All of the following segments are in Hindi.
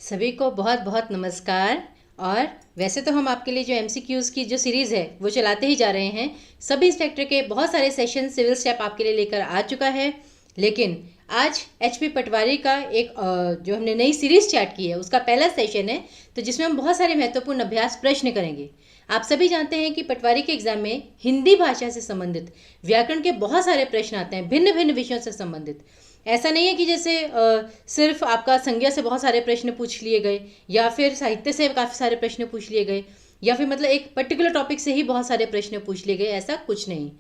सभी को बहुत बहुत नमस्कार। और वैसे तो हम आपके लिए जो एमसीक्यूज़ की जो सीरीज़ है वो चलाते ही जा रहे हैं। सब इंस्पेक्टर के बहुत सारे सेशन सिविल स्टेप आपके लिए लेकर आ चुका है, लेकिन आज एचपी पटवारी का एक जो हमने नई सीरीज़ स्टार्ट की है उसका पहला सेशन है, तो जिसमें हम बहुत सारे महत्वपूर्ण अभ्यास प्रश्न करेंगे। आप सभी जानते हैं कि पटवारी के एग्जाम में हिंदी भाषा से संबंधित व्याकरण के बहुत सारे प्रश्न आते हैं, भिन्न भिन्न विषयों से संबंधित। ऐसा नहीं है कि जैसे सिर्फ आपका संज्ञा से बहुत सारे प्रश्न पूछ लिए गए, या फिर साहित्य से काफ़ी सारे प्रश्न पूछ लिए गए, या फिर मतलब एक पर्टिकुलर टॉपिक से ही बहुत सारे प्रश्न पूछ लिए गए, ऐसा कुछ नहीं।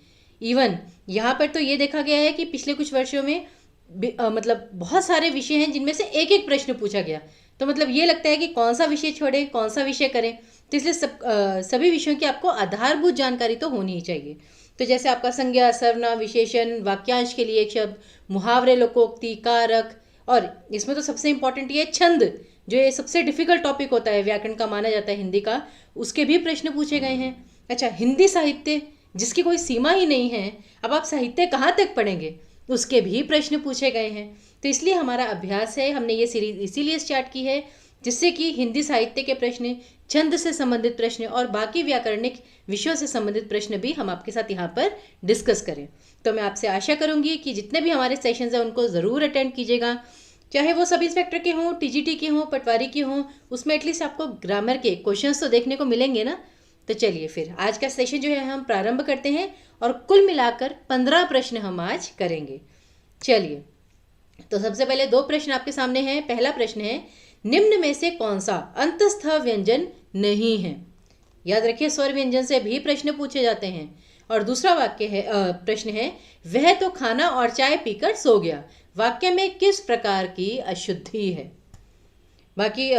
इवन यहाँ पर तो ये देखा गया है कि पिछले कुछ वर्षों में मतलब बहुत सारे विषय हैं जिनमें से एक एक प्रश्न पूछा गया। तो मतलब ये लगता है कि कौन सा विषय छोड़ें, कौन सा विषय करें। तो इसलिए सभी विषयों की आपको आधारभूत जानकारी तो होनी ही चाहिए। तो जैसे आपका संज्ञा, सर्वनाम, विशेषण, वाक्यांश के लिए एक शब्द, मुहावरे, लोकोक्ति, कारक, और इसमें तो सबसे इंपॉर्टेंट ये छंद, जो ये सबसे डिफिकल्ट टॉपिक होता है व्याकरण का, माना जाता है हिंदी का, उसके भी प्रश्न पूछे गए हैं। अच्छा, हिंदी साहित्य जिसकी कोई सीमा ही नहीं है, अब आप साहित्य कहाँ तक पढ़ेंगे, उसके भी प्रश्न पूछे गए हैं। तो इसलिए हमारा अभ्यास है, हमने ये सीरीज इसीलिए स्टार्ट की है जिससे कि हिंदी साहित्य के प्रश्न, छंद से संबंधित प्रश्न और बाकी व्याकरणिक विषयों से संबंधित प्रश्न भी हम आपके साथ यहाँ पर डिस्कस करें। तो मैं आपसे आशा करूँगी कि जितने भी हमारे सेशंस हैं उनको ज़रूर अटेंड कीजिएगा, चाहे वो सब इंस्पेक्टर के हों, टीजीटी के हों, पटवारी के हों। उसमें एटलीस्ट आपको ग्रामर के क्वेश्चंस तो देखने को मिलेंगे ना। तो चलिए फिर आज का सेशन जो है हम प्रारंभ करते हैं, और कुल मिलाकर 15 प्रश्न हम आज करेंगे। चलिए, तो सबसे पहले दो प्रश्न आपके सामने हैं। पहला प्रश्न है, निम्न में से कौन सा अंतस्थ व्यंजन नहीं है। याद रखिए, स्वर व्यंजन से भी प्रश्न पूछे जाते हैं। और दूसरा वाक्य है, प्रश्न है, वह तो खाना और चाय पीकर सो गया। वाक्य में किस प्रकार की अशुद्धि है। बाकी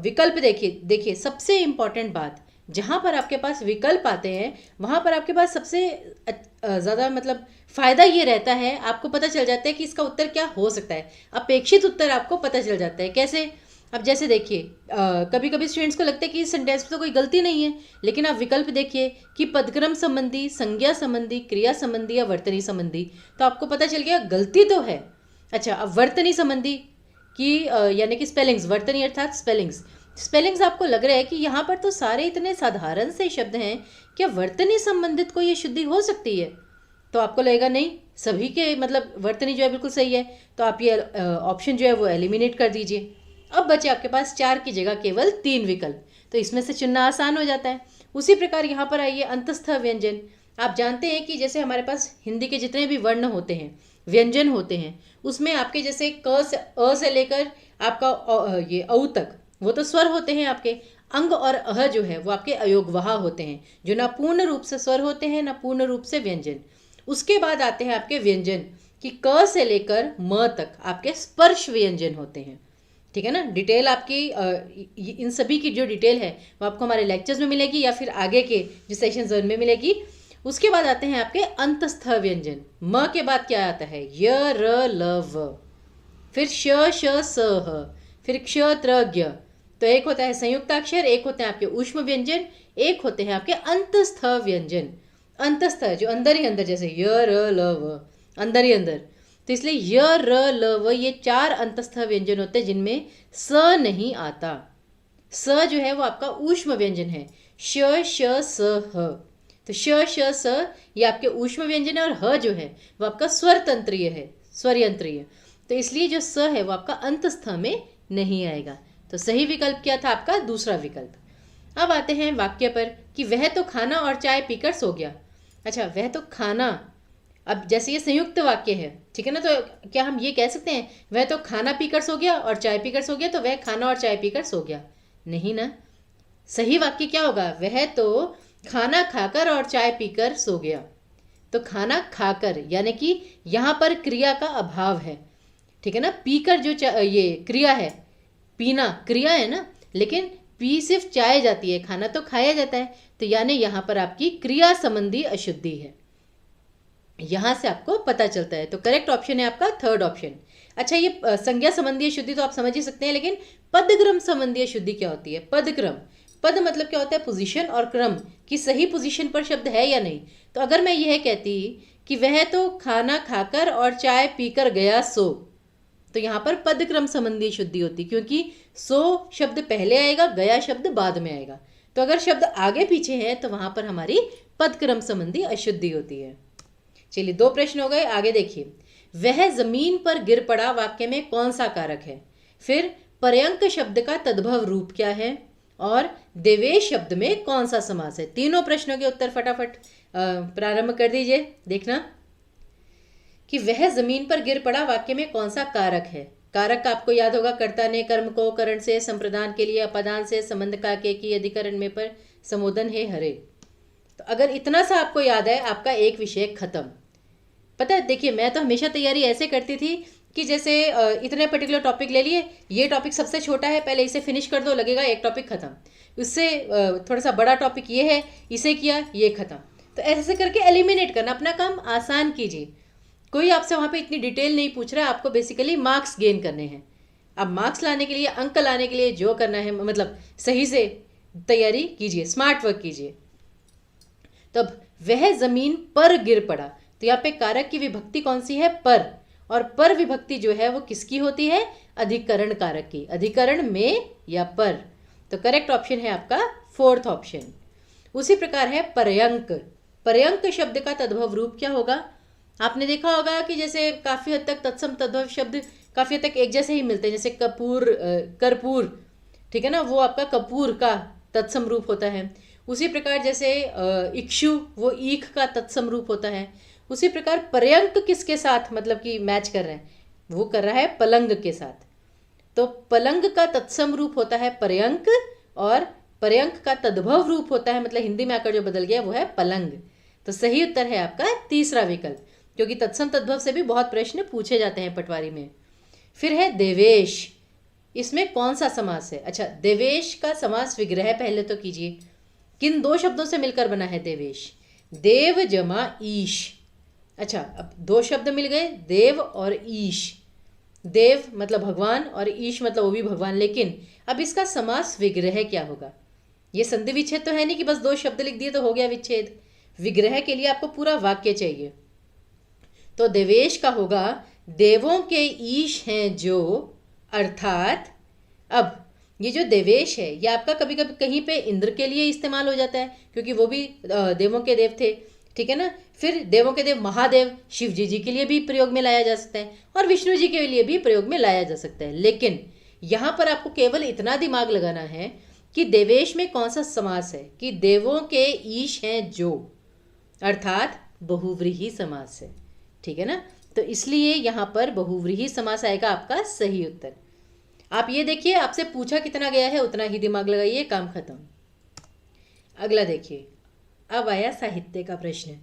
विकल्प देखिए सबसे इंपॉर्टेंट बात, जहाँ पर आपके पास विकल्प आते हैं वहाँ पर आपके पास सबसे ज़्यादा मतलब फ़ायदा ये रहता है, आपको पता चल जाता है कि इसका उत्तर क्या हो सकता है। अपेक्षित उत्तर आपको पता चल जाता है। कैसे? अब जैसे देखिए, कभी कभी स्टूडेंट्स को लगता है कि इस सेंटेंस में तो कोई गलती नहीं है, लेकिन आप विकल्प देखिए कि पदक्रम संबंधी, संज्ञा संबंधी, क्रिया संबंधी या वर्तनी संबंधी, तो आपको पता चल गया गलती तो है। अच्छा, अब वर्तनी संबंधी कि यानी कि स्पेलिंग्स, वर्तनी अर्थात स्पेलिंग्स आपको लग रहा है कि यहाँ पर तो सारे इतने साधारण से शब्द हैं, क्या वर्तनी संबंधित कोई ये शुद्धि हो सकती है? तो आपको लगेगा नहीं, सभी के मतलब वर्तनी जो है बिल्कुल सही है, तो आप ये ऑप्शन जो है वो एलिमिनेट कर दीजिए। अब बचे आपके पास 4 की जगह केवल 3 विकल्प, तो इसमें से चुनना आसान हो जाता है। उसी प्रकार यहाँ पर आइए, अंतस्थ व्यंजन। आप जानते हैं कि जैसे हमारे पास हिंदी के जितने भी वर्ण होते हैं, व्यंजन होते हैं, उसमें आपके जैसे क से अ से लेकर आपका ये औ तक, वो तो स्वर होते हैं आपके। अंग और अह जो है वो आपके अयोगवाह होते हैं, जो ना पूर्ण रूप से स्वर होते हैं ना पूर्ण रूप से व्यंजन। उसके बाद आते हैं आपके व्यंजन कि क से लेकर म तक आपके स्पर्श व्यंजन होते हैं। ठीक है ना। डिटेल आपकी इन सभी की जो डिटेल है वो आपको हमारे लेक्चर्स में मिलेगी या फिर आगे के जो सेशन जोन में मिलेगी। उसके बाद आते हैं आपके अंतस्थ व्यंजन। म के बाद क्या आता है? य, र, ल, व, फिर श, श, स, ह, फिर क्ष, त्र, ज्ञ। तो एक होता है संयुक्ताक्षर, एक होते हैं आपके ऊष्म व्यंजन, एक होते हैं आपके अंतस्थ व्यंजन। अंतस्थ जो अंदर ही अंदर, जैसे य, र, ल, व, अंदर ही अंदर। तो इसलिए य, र, ल, व ये 4 अंतस्थ व्यंजन होते हैं जिनमें स नहीं आता। स जो है वो आपका ऊष्म व्यंजन है। श, श, स, ह। तो श, श, स ये आपके ऊष्म व्यंजन है, और ह जो है वो आपका स्वर तंत्रीय है, स्वर यंत्रीय। तो इसलिए जो स है वो आपका अंतस्थ में नहीं आएगा। तो सही विकल्प क्या था? आपका दूसरा विकल्प। अब आते हैं वाक्य पर कि वह तो खाना और चाय पीकर सो गया। अच्छा, वह तो खाना, अब जैसे ये संयुक्त वाक्य है, ठीक है ना, तो क्या हम ये कह सकते हैं वह तो खाना पीकर सो गया और चाय पीकर सो गया, तो वह खाना और चाय पीकर सो गया? नहीं ना। सही वाक्य क्या होगा? वह तो खाना खाकर और चाय पीकर सो गया। तो खाना खाकर यानी कि यहाँ पर क्रिया का अभाव है, ठीक है ना। पीकर जो ये क्रिया है, पीना क्रिया है ना, लेकिन पी सिर्फ चाय जाती है, खाना तो खाया जाता है। तो यानी यहाँ पर आपकी क्रिया संबंधी अशुद्धि है, यहाँ से आपको पता चलता है। तो करेक्ट ऑप्शन है आपका थर्ड ऑप्शन। अच्छा, ये संज्ञा संबंधी अशुद्धि तो आप समझ ही सकते हैं, लेकिन पदक्रम संबंधी अशुद्धि क्या होती है? पदक्रम, पद मतलब क्या होता है? पोजीशन, और क्रम कि सही पोजीशन पर शब्द है या नहीं। तो अगर मैं यह कहती कि वह तो खाना खाकर और चाय पीकर गया सो, तो यहाँ पर पद क्रम संबंधी शुद्धि होती, क्योंकि सो शब्द पहले आएगा, गया शब्द बाद में आएगा। तो अगर शब्द आगे पीछे है तो वहां पर हमारी पद क्रम संबंधी अशुद्धि होती है। चलिए 2 प्रश्न हो गए, आगे देखिए। वह जमीन पर गिर पड़ा वाक्य में कौन सा कारक है? फिर पर्यंक शब्द का तद्भव रूप क्या है? और देवेश शब्द में कौन सा समास है? तीनों प्रश्नों के उत्तर फटाफट प्रारंभ कर दीजिए। देखना कि वह जमीन पर गिर पड़ा वाक्य में कौन सा कारक है। कारक का आपको याद होगा, कर्ता ने कर्म को करण से, संप्रदान के लिए अपदान से, संबंध का के की अधिकरण में पर, समोदन है हरे। तो अगर इतना सा आपको याद है, आपका एक विषय खत्म। पता है, देखिए मैं तो हमेशा तैयारी ऐसे करती थी कि जैसे इतने पर्टिकुलर टॉपिक ले लिए, ये टॉपिक सबसे छोटा है, पहले इसे फिनिश कर दो, लगेगा एक टॉपिक खत्म। उससे थोड़ा सा बड़ा टॉपिक ये है, इसे किया, ये खत्म। तो ऐसे करके एलिमिनेट करना, अपना काम आसान कीजिए। कोई आपसे वहाँ पे इतनी डिटेल नहीं पूछ रहा है, आपको बेसिकली मार्क्स गेन करने हैं। अब मार्क्स लाने के लिए, अंक लाने के लिए जो करना है, मतलब सही से तैयारी कीजिए, स्मार्ट वर्क कीजिए। तब वह जमीन पर गिर पड़ा, तो यहाँ पे कारक की विभक्ति कौन सी है? पर। और पर विभक्ति जो है वो किसकी होती है? अधिकरण कारक की। अधिकरण में या पर। तो करेक्ट ऑप्शन है आपका 4th ऑप्शन। उसी प्रकार है पर्यंक। पर्यंक शब्द का तद्भव रूप क्या होगा? आपने देखा होगा कि जैसे काफी हद तक तत्सम तद्भव शब्द काफी हद तक एक जैसे ही मिलते हैं, जैसे कपूर, कर्पूर, ठीक है ना, वो आपका कपूर का तत्सम रूप होता है। उसी प्रकार जैसे इक्षु, वो ईख का तत्सम रूप होता है। उसी प्रकार पर्यंक किसके साथ मतलब कि मैच कर रहे हैं? वो कर रहा है पलंग के साथ। तो पलंग का तत्सम रूप होता है पर्यंक, और पर्यंक का तद्भव रूप होता है, मतलब हिंदी में आकर जो बदल गया वो है पलंग। तो सही उत्तर है आपका तीसरा विकल्प, क्योंकि तत्सम तद्भव से भी बहुत प्रश्न पूछे जाते हैं पटवारी में। फिर है देवेश। इसमें कौन सा समास है? अच्छा, देवेश का समास विग्रह पहले तो कीजिए। किन 2 शब्दों से मिलकर बना है देवेश? देव जमा ईश। अच्छा, अब 2 शब्द मिल गए, देव और ईश। देव मतलब भगवान और ईश मतलब वो भी भगवान, लेकिन अब इसका समास विग्रह क्या होगा? ये संधि विच्छेद तो है नहीं कि बस 2 शब्द लिख दिए तो हो गया विच्छेद। विग्रह के लिए आपको पूरा वाक्य चाहिए। तो देवेश का होगा देवों के ईश हैं जो, अर्थात अब ये जो देवेश है ये आपका कभी कभी कहीं पे इंद्र के लिए इस्तेमाल हो जाता है, क्योंकि वो भी देवों के देव थे, ठीक है ना। फिर देवों के देव महादेव शिव जी के लिए भी प्रयोग में लाया जा सकता है, और विष्णु जी के लिए भी प्रयोग में लाया जा सकता है। लेकिन यहाँ पर आपको केवल इतना दिमाग लगाना है कि देवेश में कौन सा समास है, कि देवों के ईश हैं जो, अर्थात बहुव्रीहि समास है, ठीक है ना। तो इसलिए यहाँ पर बहुव्रीहि समास आएगा आपका सही उत्तर। आप ये देखिए, आपसे पूछा कितना गया है उतना ही दिमाग लगाइए, काम खत्म। अगला देखिए, अब आया साहित्य का प्रश्न।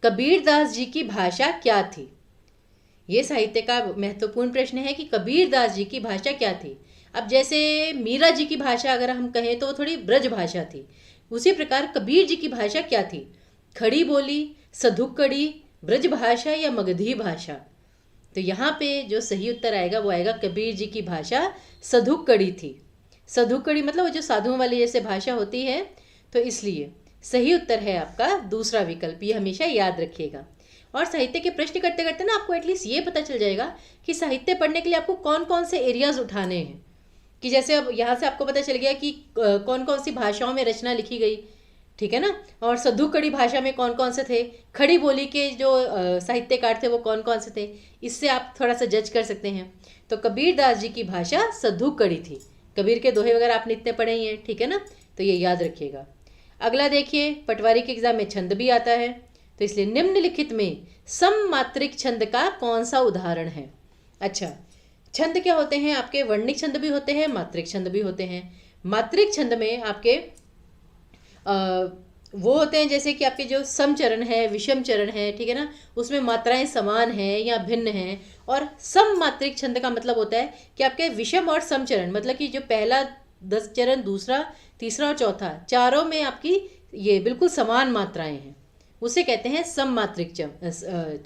कबीरदास जी की भाषा क्या थी? ये साहित्य का महत्वपूर्ण प्रश्न है कि कबीरदास जी की भाषा क्या थी। अब जैसे मीरा जी की भाषा अगर हम कहें तो वो थोड़ी ब्रज भाषा थी, उसी प्रकार कबीर जी की भाषा क्या थी? खड़ी बोली, सधुक्कड़ी, ब्रज भाषा या मगधी भाषा? तो यहाँ पे जो सही उत्तर आएगा वो आएगा कबीर जी की भाषा सधुक्कड़ी थी। सधुक्कड़ी मतलब वो जो साधुओं वाली जैसे भाषा होती है, तो इसलिए सही उत्तर है आपका दूसरा विकल्प। ये हमेशा याद रखिएगा। और साहित्य के प्रश्न करते करते ना आपको एटलीस्ट ये पता चल जाएगा कि साहित्य पढ़ने के लिए आपको कौन कौन से एरियाज उठाने हैं। कि जैसे अब यहाँ से आपको पता चल गया कि कौन कौन सी भाषाओं में रचना लिखी गई, ठीक है ना, और सधुक्कड़ी भाषा में कौन कौन से थे, खड़ी बोली के जो साहित्यकार थे वो कौन कौन से थे, इससे आप थोड़ा सा जज कर सकते हैं। तो कबीरदास जी की भाषा सधुक्कड़ी थी। कबीर के दोहे वगैरह आपने इतने पढ़े ही हैं, ठीक है ना, तो ये याद रखिएगा। अगला देखिए, पटवारी के एग्जाम में छंद भी आता है, तो इसलिए निम्नलिखित में सममात्रिक छंद का कौन सा उदाहरण है? अच्छा, छंद क्या होते हैं आपके? वर्णिक छंद भी होते हैं, मात्रिक छंद भी होते हैं। मात्रिक छंद में आपके वो होते हैं जैसे कि आपके जो समचरण है, विषम चरण है, ठीक है ना, उसमें मात्राएं समान हैं या भिन्न हैं। और सममात्रिक छंद का मतलब होता है कि आपके विषम और समचरण, मतलब कि जो पहला 10 चरण, दूसरा, तीसरा और चौथा, चारों में आपकी ये बिल्कुल समान मात्राएं हैं, उसे कहते हैं सममात्रिक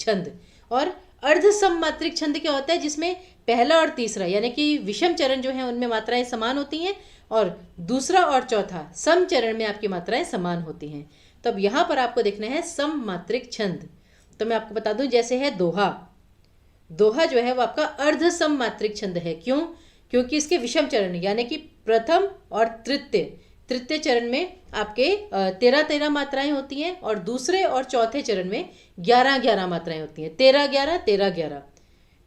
छंद। और अर्ध सममात्रिक छंद क्या होता है? जिसमें पहला और तीसरा यानी कि विषम चरण जो है उनमें मात्राएं समान होती हैं, और दूसरा और चौथा सम चरण में आपकी मात्राएं समान होती हैं। तो अब यहाँ पर आपको देखना है सममात्रिक छंद। तो मैं आपको बता दूं, जैसे है दोहा। दोहा जो है वो आपका अर्ध सममात्रिक छंद है। क्यों? क्योंकि इसके विषम चरण यानी कि प्रथम और तृतीय चरण में आपके 13-13 मात्राएं होती हैं और दूसरे और चौथे चरण में 11-11 मात्राएं होती हैं। 13-11 13-11।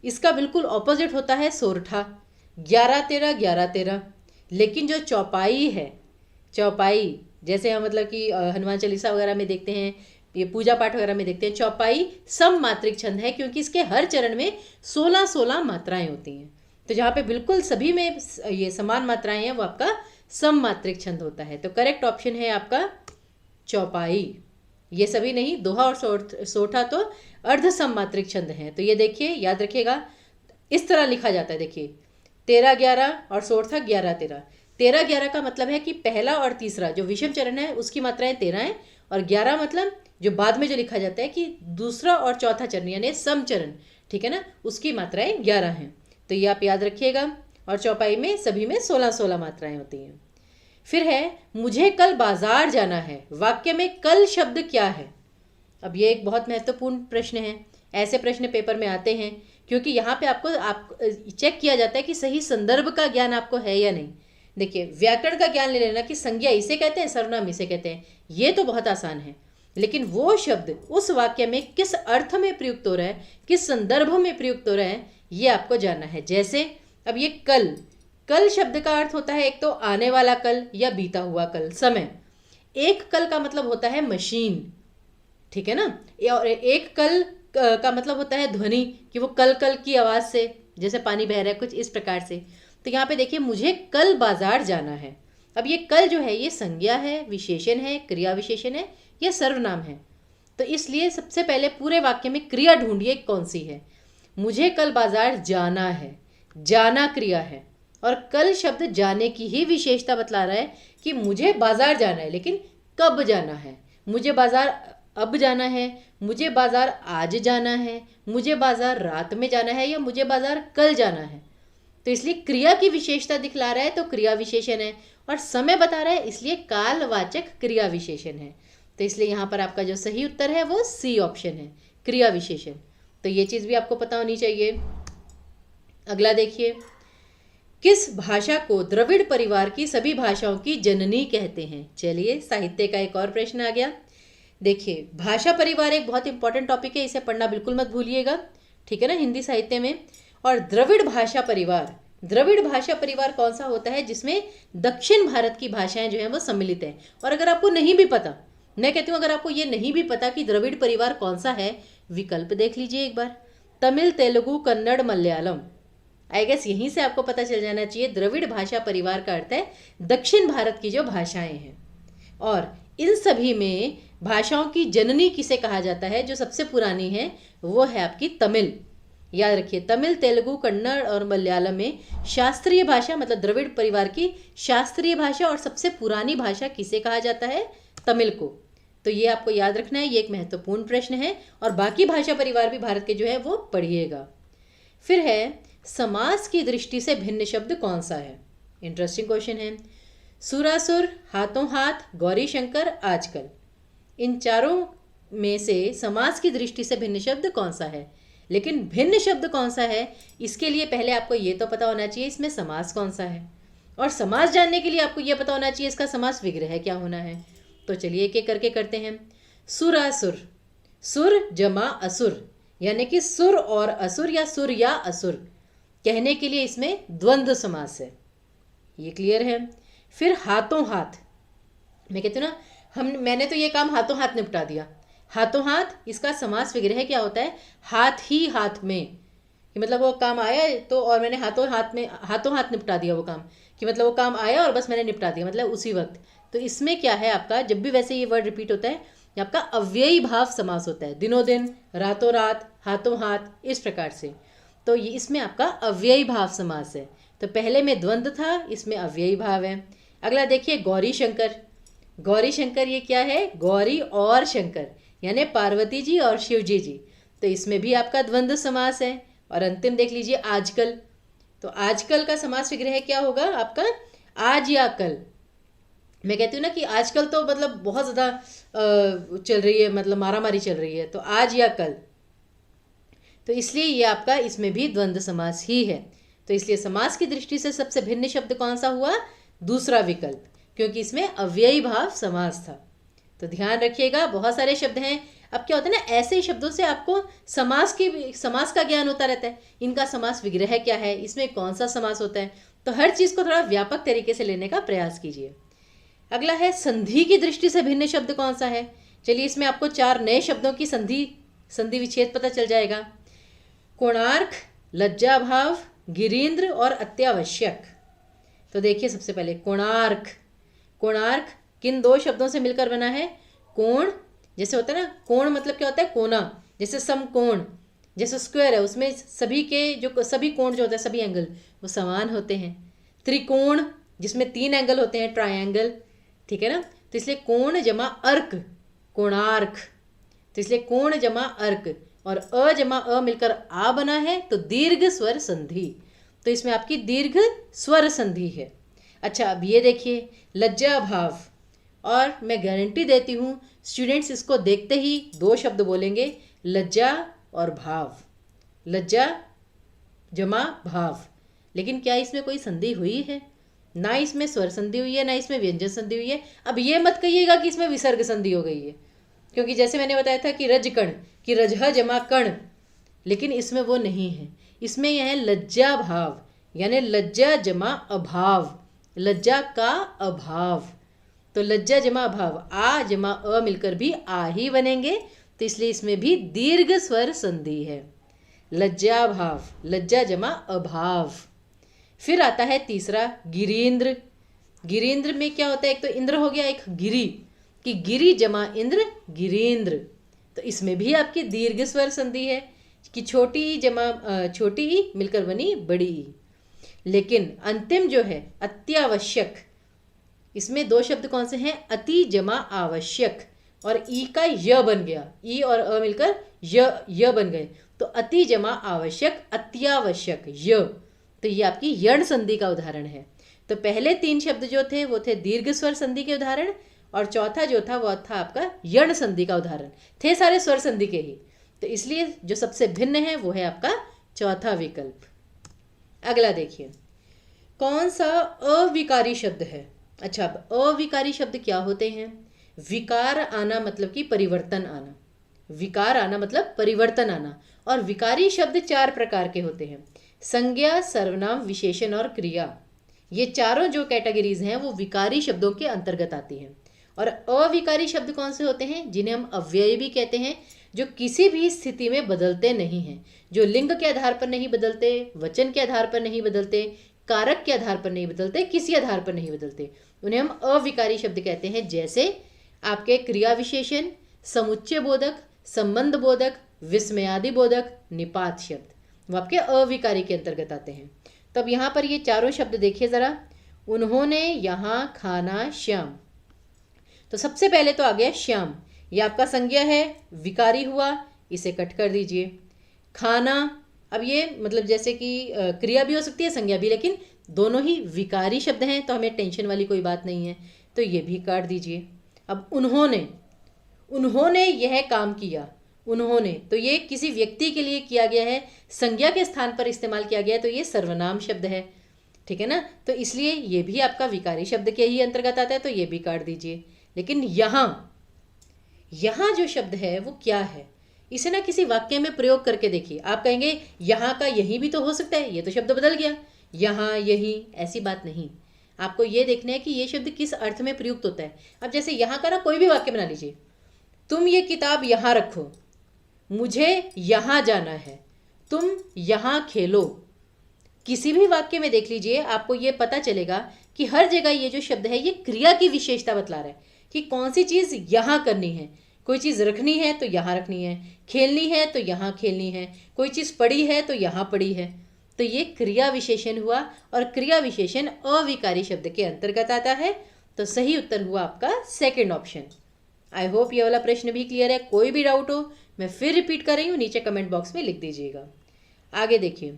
इसका बिल्कुल ऑपोजिट होता है सोरठा, 11-13 11-13। लेकिन जो चौपाई है, चौपाई जैसे हम मतलब कि हनुमान चालीसा वगैरह में देखते हैं, ये पूजा पाठ वगैरह में देखते हैं, चौपाई सममात्रिक छंद है क्योंकि इसके हर चरण में 16-16 मात्राएं होती हैं। तो जहाँ पे बिल्कुल सभी में ये समान मात्राएं हैं वो आपका सममात्रिक छंद होता है। तो करेक्ट ऑप्शन है आपका चौपाई। ये सभी नहीं, दोहा और सोठा तो अर्ध सममात्रिक छंद हैं। तो ये देखिए, याद रखिएगा, इस तरह लिखा जाता है। देखिए 13-11 और सोठा 11-13। 13-11 का मतलब है कि पहला और तीसरा जो विषम चरण है उसकी मात्राएं 13 हैं, और 11 मतलब जो बाद में जो लिखा जाता है कि दूसरा और चौथा चरण यानी सम चरण, ठीक है ना, उसकी मात्राएं 11 हैं। तो ये आप याद रखिएगा। और चौपाई में सभी में 16-16 मात्राएं होती हैं। फिर है मुझे कल बाजार जाना है, वाक्य में कल शब्द क्या है? अब ये एक बहुत महत्वपूर्ण प्रश्न है। ऐसे प्रश्न पेपर में आते हैं क्योंकि यहाँ पे आप चेक किया जाता है कि सही संदर्भ का ज्ञान आपको है या नहीं। देखिए, व्याकरण का ज्ञान ले लेना कि संज्ञा इसे कहते हैं, सर्वनाम इसे कहते हैं, ये तो बहुत आसान है। लेकिन वो शब्द उस वाक्य में किस अर्थ में प्रयुक्त हो रहा है, किस संदर्भ में प्रयुक्त हो रहा है, ये आपको जानना है। जैसे अब ये कल शब्द का अर्थ होता है एक तो आने वाला कल या बीता हुआ कल, समय। एक कल का मतलब होता है मशीन, ठीक है ना। और एक कल का मतलब होता है ध्वनि, कि वो कल कल की आवाज़ से जैसे पानी बह रहा है, कुछ इस प्रकार से। तो यहाँ पे देखिए, मुझे कल बाजार जाना है। अब ये कल जो है ये संज्ञा है, विशेषण है, क्रिया विशेषण है या सर्वनाम है। तो इसलिए सबसे पहले पूरे वाक्य में क्रिया ढूंढिए कौन सी है। मुझे कल बाजार जाना है, जाना क्रिया है, और कल शब्द जाने की ही विशेषता बतला रहा है कि मुझे बाजार जाना है, लेकिन कब जाना है। मुझे बाजार अब जाना है, मुझे बाजार आज जाना है, मुझे बाजार रात में जाना है, या मुझे बाजार कल जाना है। तो इसलिए क्रिया की विशेषता दिखला रहा है तो क्रिया विशेषण है, और समय बता रहा है इसलिए कालवाचक क्रिया विशेषण है। तो इसलिए यहाँ पर आपका जो सही उत्तर है वो सी ऑप्शन है, क्रिया विशेषण। तो ये चीज़ भी आपको पता होनी चाहिए। अगला देखिए, किस भाषा को द्रविड़ परिवार की सभी भाषाओं की जननी कहते हैं? चलिए, साहित्य का एक और प्रश्न आ गया। देखिए, भाषा परिवार एक बहुत इंपॉर्टेंट टॉपिक है, इसे पढ़ना बिल्कुल मत भूलिएगा, ठीक है ना, हिंदी साहित्य में। और द्रविड़ भाषा परिवार, द्रविड़ भाषा परिवार कौन सा होता है? जिसमें दक्षिण भारत की भाषाएं जो हैं वो सम्मिलित हैं। और अगर आपको नहीं भी पता, मैं कहती हूँ अगर आपको ये नहीं भी पता कि द्रविड़ परिवार कौन सा है, विकल्प देख लीजिए एक बार, तमिल, तेलुगु, कन्नड़, मलयालम। आई गेस यहीं से आपको पता चल जाना चाहिए द्रविड़ भाषा परिवार का अर्थ है दक्षिण भारत की जो भाषाएं हैं। और इन सभी में भाषाओं की जननी किसे कहा जाता है? जो सबसे पुरानी है वो है आपकी तमिल। याद रखिए, तमिल, तेलुगु, कन्नड़ और मलयालम में शास्त्रीय भाषा, मतलब द्रविड़ परिवार की शास्त्रीय भाषा और सबसे पुरानी भाषा किसे कहा जाता है? तमिल को। तो ये आपको याद रखना है, ये एक महत्वपूर्ण प्रश्न है। और बाकी भाषा परिवार भी भारत के जो है वो पढ़िएगा। फिर है समास की दृष्टि से भिन्न शब्द कौन सा है? इंटरेस्टिंग क्वेश्चन है। सुरासुर, हाथों हाथ, गौरी शंकर, आजकल, इन चारों में से समास की दृष्टि से भिन्न शब्द कौन सा है? लेकिन भिन्न शब्द कौन सा है इसके लिए पहले आपको ये तो पता होना चाहिए इसमें समास कौन सा है। और समास जानने के लिए आपको ये पता होना चाहिए इसका समास विग्रह क्या होना है। तो चलिए एक एक करके करते हैं। सुरासुर, सुर जमा असुर, यानी कि सुर और असुर या सुर या असुर कहने के लिए इसमें द्वंद्व समास है, ये क्लियर है। फिर हाथों हाथ, मैं कहती हूँ ना, मैंने तो ये काम हाथों हाथ निपटा दिया। हाथों हाथ, इसका समास विग्रह क्या होता है? हाथ ही हाथ में, कि मतलब वो काम आया तो, और मैंने हाथों हाथ निपटा दिया वो काम, कि मतलब वो काम आया और बस मैंने निपटा दिया, मतलब उसी वक्त। तो इसमें क्या है आपका, जब भी वैसे ये वर्ड रिपीट होता है, ये आपका अव्ययी भाव समास होता है। दिनों दिन, रातों रात, हाथों हाथ, इस प्रकार से। तो ये इसमें आपका अव्ययी भाव समास है। तो पहले में द्वंद्व था, इसमें अव्ययी भाव है। अगला देखिए, गौरी शंकर। गौरी शंकर ये क्या है? गौरी और शंकर, यानी पार्वती जी और शिव जी। तो इसमें भी आपका द्वंद्व समास है। और अंतिम देख लीजिए, आजकल। तो आजकल का समास विग्रह क्या होगा आपका? आज या कल। मैं कहती हूँ ना कि आजकल तो मतलब बहुत ज़्यादा चल रही है, मतलब मारामारी चल रही है, तो आज या कल। तो इसलिए ये आपका इसमें भी द्वंद्व समास ही है। तो इसलिए समास की दृष्टि से सबसे भिन्न शब्द कौन सा हुआ? दूसरा विकल्प, क्योंकि इसमें अव्ययी भाव समास था। तो ध्यान रखिएगा, बहुत सारे शब्द हैं। अब क्या होता है ना, ऐसे शब्दों से आपको समास का ज्ञान होता रहता है। इनका समास विग्रह क्या है, इसमें कौन सा समास होता है, तो हर चीज़ को थोड़ा व्यापक तरीके से लेने का प्रयास कीजिए। अगला है संधि की दृष्टि से भिन्न शब्द कौन सा है। चलिए, इसमें आपको 4 नए शब्दों की संधि विच्छेद पता चल जाएगा। कोणार्क, लज्जाभाव, गिरीन्द्र और अत्यावश्यक। तो देखिए, सबसे पहले कोणार्क। कोणार्क किन 2 शब्दों से मिलकर बना है? कोण, जैसे होता है ना, कोण मतलब क्या होता है? कोना, जैसे समकोण, जैसे स्क्वायर है, उसमें सभी कोण जो होते हैं, सभी एंगल वो समान होते हैं। त्रिकोण, जिसमें 3 एंगल होते हैं, ट्रायंगल, ठीक है ना। तो इसलिए कोण जमा अर्क, कोणार्क। तो इसलिए कोण जमा अर्क और अ जमा अ मिलकर आ बना है, तो दीर्घ स्वर संधि। तो इसमें आपकी दीर्घ स्वर संधि है। अच्छा, अब ये देखिए, लज्जा भाव, और मैं गारंटी देती हूँ स्टूडेंट्स इसको देखते ही 2 शब्द बोलेंगे, लज्जा और भाव, लज्जा जमा भाव। लेकिन क्या इसमें कोई संधि हुई है? ना इसमें स्वर संधि हुई है, ना इसमें व्यंजन संधि हुई है। अब ये मत कहिएगा कि इसमें विसर्ग संधि हो गई है, क्योंकि जैसे मैंने बताया था कि रजकण, कि रजह जमा कण, लेकिन इसमें वो नहीं है। इसमें यह है लज्जा भाव, यानी लज्जा जमा अभाव, लज्जा का अभाव। तो लज्जा जमा अभाव, आ जमा अ मिलकर भी आ ही बनेंगे, तो इसलिए इसमें भी दीर्घ स्वर संधि है। लज्जा भाव, लज्जा जमा अभाव। फिर आता है तीसरा, गिरीन्द्र। गिरीन्द्र में क्या होता है? एक तो इंद्र हो गया, एक गिरी, कि गिरी जमा इंद्र, गिरीन्द्र। तो इसमें भी आपकी दीर्घ स्वर संधि है, कि छोटी ई जमा छोटी ई मिलकर बनी बड़ी ई। लेकिन अंतिम जो है अत्यावश्यक, इसमें 2 शब्द कौन से हैं? अति जमा आवश्यक, और ई का य बन गया, ई और अ मिलकर य बन गए, तो अति जमा आवश्यक, अत्यावश्यक, य। तो ये आपकी यण संधि का उदाहरण है। तो पहले 3 शब्द जो थे वो थे दीर्घ स्वर संधि के उदाहरण, और चौथा जो था वो था आपका यण संधि का उदाहरण। थे सारे स्वर संधि के ही, तो इसलिए जो सबसे भिन्न है वो है आपका चौथा विकल्प। अगला देखिए, कौन सा अविकारी शब्द है? अच्छा, अब अविकारी शब्द क्या होते हैं? विकार आना मतलब कि परिवर्तन आना, विकार आना मतलब परिवर्तन आना। और विकारी शब्द 4 प्रकार के होते हैं, संज्ञा, सर्वनाम, विशेषण और क्रिया। ये चारों जो कैटेगरीज हैं वो विकारी शब्दों के अंतर्गत आती हैं। और अविकारी शब्द कौन से होते हैं? जिन्हें हम अव्ययी भी कहते हैं, जो किसी भी स्थिति में बदलते नहीं हैं, जो लिंग के आधार पर नहीं बदलते, वचन के आधार पर नहीं बदलते, कारक के आधार पर नहीं बदलते, किसी आधार पर नहीं बदलते, उन्हें हम अविकारी शब्द कहते हैं। जैसे आपके क्रिया विशेषण, समुच्चय बोधक, संबंध बोधक, विस्मयादि बोधक, निपात शब्द, वो आपके अविकारी के अंतर्गत आते हैं। तो अब यहाँ पर ये चारों शब्द देखिए ज़रा। उन्होंने यहाँ खाना श्याम, तो सबसे पहले तो आ गया श्याम, ये आपका संज्ञा है, विकारी हुआ, इसे कट कर दीजिए। खाना, अब ये मतलब जैसे कि क्रिया भी हो सकती है, संज्ञा भी, लेकिन दोनों ही विकारी शब्द हैं, तो हमें टेंशन वाली कोई बात नहीं है, तो ये भी काट दीजिए। अब उन्होंने यह काम किया, उन्होंने, तो ये किसी व्यक्ति के लिए किया गया है, संज्ञा के स्थान पर इस्तेमाल किया गया है, तो ये सर्वनाम शब्द है, ठीक है ना। तो इसलिए ये भी आपका विकारी शब्द के ही अंतर्गत आता है, तो ये भी काट दीजिए। लेकिन यहाँ जो शब्द है वो क्या है, इसे ना किसी वाक्य में प्रयोग करके देखिए। आप कहेंगे यहाँ का यहीं भी तो हो सकता है, ये तो शब्द बदल गया, यहाँ यहीं, ऐसी बात नहीं। आपको ये देखना है कि ये शब्द किस अर्थ में प्रयुक्त होता है। अब जैसे यहाँ का ना कोई भी वाक्य बना लीजिए, तुम ये किताब यहाँ रखो, मुझे यहाँ जाना है, तुम यहाँ खेलो। किसी भी वाक्य में देख लीजिए, आपको ये पता चलेगा कि हर जगह ये जो शब्द है ये क्रिया की विशेषता बतला रहा है कि कौन सी चीज़ यहाँ करनी है। कोई चीज़ रखनी है तो यहाँ रखनी है, खेलनी है तो यहाँ खेलनी है, कोई चीज़ पड़ी है तो यहाँ पड़ी है। तो ये क्रिया विशेषण हुआ, और क्रिया विशेषण अविकारी शब्द के अंतर्गत आता है। तो सही उत्तर हुआ आपका सेकंड ऑप्शन। आई होप ये वाला प्रश्न भी क्लियर है। कोई भी डाउट हो मैं फिर रिपीट कर रही हूँ, नीचे कमेंट बॉक्स में लिख दीजिएगा। आगे देखिए,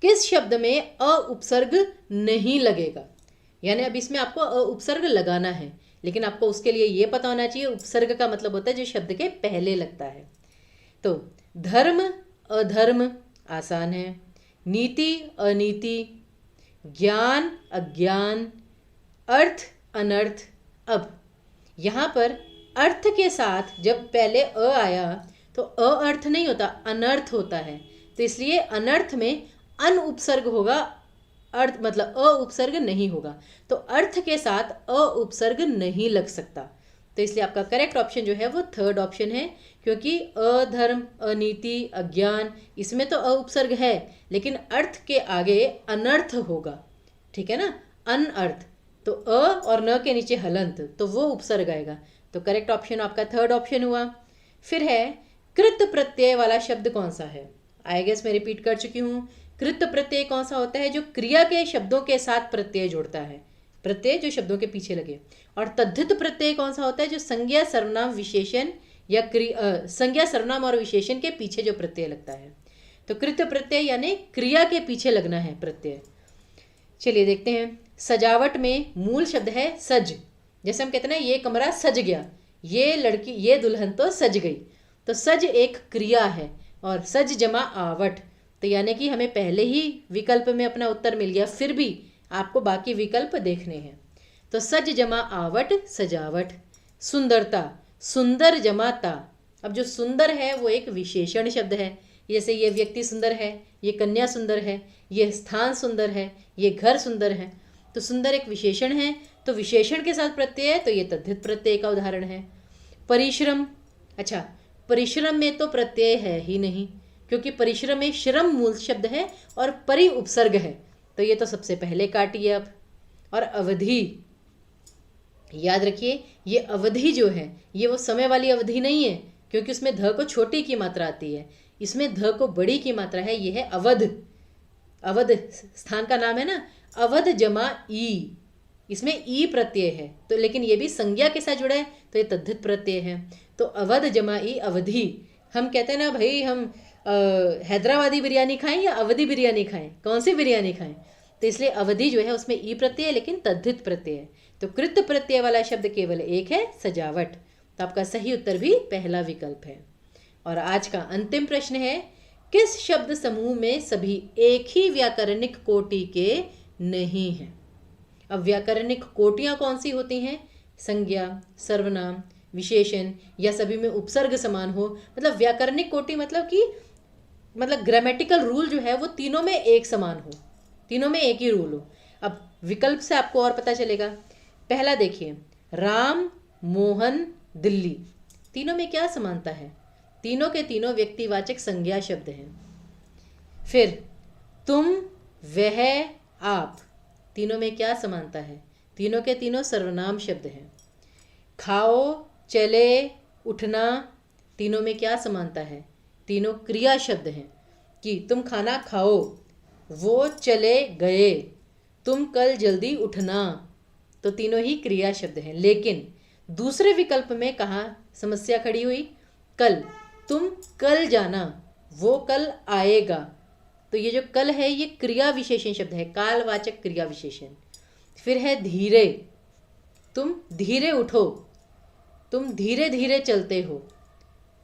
किस शब्द में अ उपसर्ग नहीं लगेगा, यानी अब इसमें आपको अ उपसर्ग लगाना है, लेकिन आपको उसके लिए ये पता होना चाहिए उपसर्ग का मतलब होता है जो शब्द के पहले लगता है। तो धर्म, अधर्म आसान है, नीति अनीति, ज्ञान अज्ञान, अर्थ अनर्थ। अब यहाँ पर अर्थ के साथ जब पहले अ आया तो अर्थ नहीं होता, अनर्थ होता है। तो इसलिए अनर्थ में अन उपसर्ग होगा, अर्थ मतलब अ उपसर्ग नहीं होगा। तो अर्थ के साथ अ उपसर्ग नहीं लग सकता। तो इसलिए आपका करेक्ट ऑप्शन जो है वो थर्ड ऑप्शन है, क्योंकि अधर्म अनीति अज्ञान इसमें तो अ उपसर्ग है, लेकिन अर्थ के आगे अनर्थ होगा, ठीक है ना, अनअर्थ। तो अ और न के नीचे हलंत, तो वो उपसर्ग आएगा। तो करेक्ट ऑप्शन आपका थर्ड ऑप्शन हुआ। फिर है कृत प्रत्यय वाला शब्द कौन सा है? आई गेस मैं रिपीट कर चुकी हूँ। कृत प्रत्यय कौन सा होता है? जो क्रिया के शब्दों के साथ प्रत्यय जोड़ता है, प्रत्यय जो शब्दों के पीछे लगे। और तद्धित प्रत्यय कौन सा होता है? जो संज्ञा सर्वनाम विशेषण या संज्ञा सर्वनाम और विशेषण के पीछे जो प्रत्यय लगता है। तो कृत प्रत्यय यानी क्रिया के पीछे लगना है प्रत्यय। चलिए देखते हैं। सजावट में मूल शब्द है सज। जैसे हम कहते हैं ना ये कमरा सज गया, ये लड़की ये दुल्हन तो सज गई। तो सज एक क्रिया है और सज जमा आवट, तो यानी कि हमें पहले ही विकल्प में अपना उत्तर मिल गया, फिर भी आपको बाकी विकल्प देखने हैं। तो सज जमा आवट सजावट। सुंदरता, सुंदर जमा ता। अब जो सुंदर है वो एक विशेषण शब्द है। जैसे ये व्यक्ति सुंदर है, ये कन्या सुंदर है, ये स्थान सुंदर है, ये घर सुंदर है। तो सुंदर एक विशेषण है, तो विशेषण के साथ प्रत्यय है, तो ये तद्धित प्रत्यय का उदाहरण है। परिश्रम, अच्छा परिश्रम में तो प्रत्यय है ही नहीं, क्योंकि परिश्रम में श्रम मूल शब्द है और परि उपसर्ग है, तो ये तो सबसे पहले काटिए अब। और अवधि, याद रखिए ये अवधि जो है ये वो समय वाली अवधि नहीं है, क्योंकि उसमें ध को छोटी की मात्रा आती है, इसमें ध को बड़ी की मात्रा है, ये है अवध। अवध स्थान का नाम है ना, अवध जमा ई, इसमें ई प्रत्यय है, तो लेकिन ये भी संज्ञा के साथ जुड़ा है, तो ये तद्धित प्रत्यय है। तो अवध जमा ई अवधि। हम कहते हैं ना भाई हम हैदराबादी बिरयानी खाएं या अवधि बिरयानी खाएं, कौन सी बिरयानी खाएं? तो इसलिए अवधि जो है उसमें ई प्रत्यय है, लेकिन तद्धित प्रत्यय है। तो कृत प्रत्यय वाला शब्द केवल एक है, सजावट। तो आपका सही उत्तर भी पहला विकल्प है। और आज का अंतिम प्रश्न है, किस शब्द समूह में सभी एक ही व्याकरणिक कोटि के नहीं हैं? अब व्याकरणिक कोटियां कौन सी होती हैं? संज्ञा, सर्वनाम, विशेषण, या सभी में उपसर्ग समान हो। मतलब व्याकरणिक कोटि मतलब कि ग्रामेटिकल रूल जो है वो तीनों में एक समान हो, तीनों में एक ही रूल हो। अब विकल्प से आपको और पता चलेगा। पहला देखिए, राम, मोहन, दिल्ली, तीनों में क्या समानता है? तीनों के तीनों व्यक्तिवाचक संज्ञा शब्द हैं। फिर तुम, वह, आप, तीनों में क्या समानता है? तीनों के तीनों सर्वनाम शब्द हैं। खाओ, चले, उठना, तीनों में क्या समानता है? तीनों क्रिया शब्द हैं कि तुम खाना खाओ, वो चले गए, तुम कल जल्दी उठना, तो तीनों ही क्रिया शब्द हैं। लेकिन दूसरे विकल्प में कहाँ समस्या खड़ी हुई? कल, तुम कल जाना, वो कल आएगा, तो ये जो कल है ये क्रिया विशेषण शब्द है, कालवाचक क्रिया विशेषण। फिर है धीरे, तुम धीरे उठो, तुम धीरे धीरे चलते हो,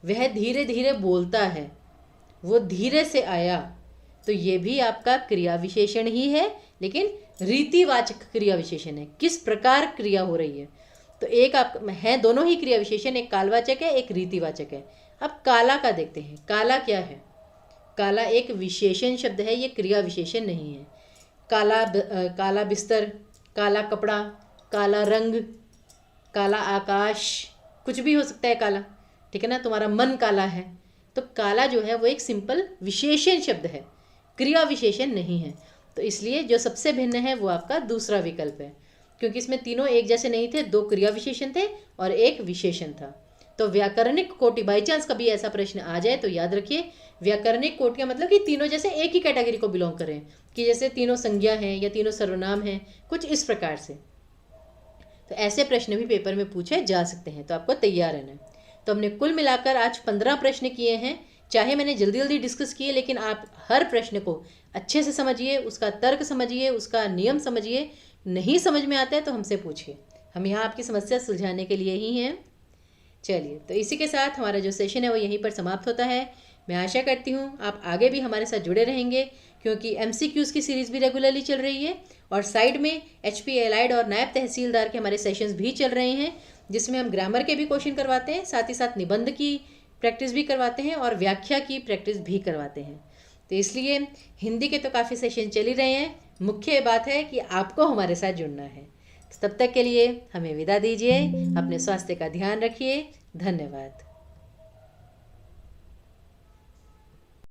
वह धीरे धीरे बोलता है, वो धीरे से आया, तो ये भी आपका क्रिया विशेषण ही है, लेकिन रीतिवाचक क्रिया विशेषण है, किस प्रकार क्रिया हो रही है। तो एक आप है, दोनों ही क्रिया विशेषण, एक कालवाचक है एक रीतिवाचक है। अब काला का देखते हैं। काला क्या है? काला एक विशेषण शब्द है, ये क्रिया विशेषण नहीं है। काला काला बिस्तर, काला कपड़ा, काला रंग, काला आकाश, कुछ भी हो सकता है काला, ठीक है ना। तुम्हारा मन काला है, तो काला जो है वो एक सिंपल विशेषण शब्द है, क्रिया विशेषण नहीं है। तो इसलिए जो सबसे भिन्न है वो आपका दूसरा विकल्प है, क्योंकि इसमें तीनों एक जैसे नहीं थे, दो क्रिया विशेषण थे और एक विशेषण था। तो व्याकरणिक कोटि, बाई चांस कभी ऐसा प्रश्न आ जाए तो याद रखिए व्याकरणिक कोटियां मतलब कि तीनों जैसे एक ही कैटेगरी को बिलोंग करें, कि जैसे तीनों संज्ञा हैं या तीनों सर्वनाम हैं, कुछ इस प्रकार से। तो ऐसे प्रश्न भी पेपर में पूछे जा सकते हैं, तो आपको तैयार रहना है। तो हमने कुल मिलाकर आज 15 प्रश्न किए हैं। चाहे मैंने जल्दी जल्दी डिस्कस किए, लेकिन आप हर प्रश्न को अच्छे से समझिए, उसका तर्क समझिए, उसका नियम समझिए। नहीं समझ में आता है तो हमसे पूछिए, हम यहाँ आपकी समस्या सुलझाने के लिए ही हैं। चलिए, तो इसी के साथ हमारा जो सेशन है वो यहीं पर समाप्त होता है। मैं आशा करती हूँ आप आगे भी हमारे साथ जुड़े रहेंगे, क्योंकि MCQs की सीरीज़ भी रेगुलरली चल रही है और साइड में HP एलाइड और नायब तहसीलदार के हमारे सेशंस भी चल रहे हैं, जिसमें हम ग्रामर के भी क्वेश्चन करवाते हैं, साथ ही साथ निबंध की प्रैक्टिस भी करवाते हैं और व्याख्या की प्रैक्टिस भी करवाते हैं। तो इसलिए हिंदी के तो काफ़ी सेशन चल ही रहे हैं, मुख्य बात है कि आपको हमारे साथ जुड़ना है। तो तब तक के लिए हमें विदा दीजिए, अपने स्वास्थ्य का ध्यान रखिए। धन्यवाद।